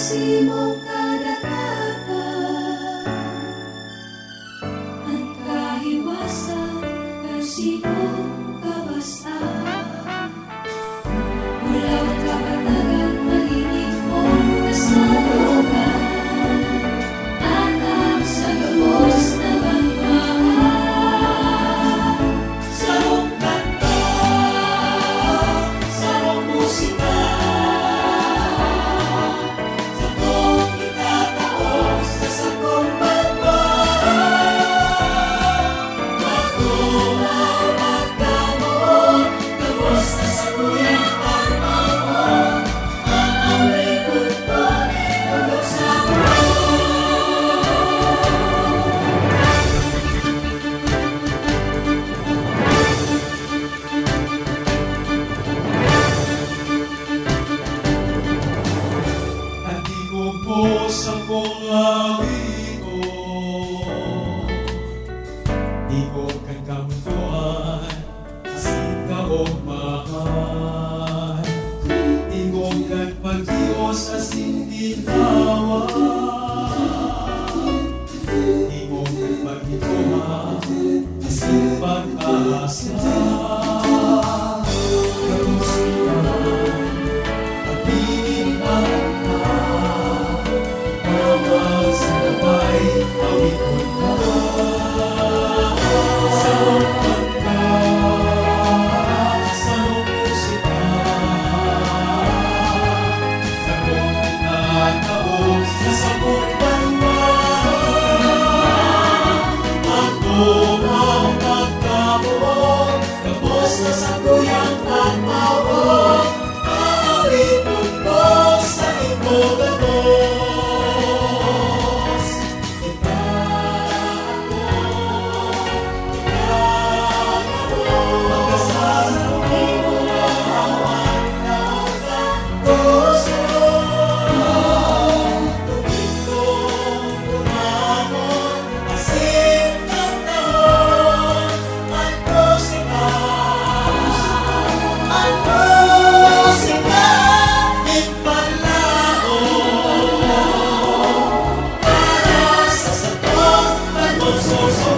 simong kadagatan at kahiwasan kasimong kabastaan. Mula kapatagan mahinig mong kasalugan anak sa lubos na bangmaan. Sarong kanta, sarong musika, sakong itataos sa sakong bangmaan. Magumaw magkamuon, tapos na sa kuyang pagmamon, ang away kunton, tulog sa Andigo po sa mga wiko, di ko kang kamutuan, asing ka o mahal. Di ko kang pag-Diyos asing tinawan, di ko kang pag-Ituhan asing pag-asa. So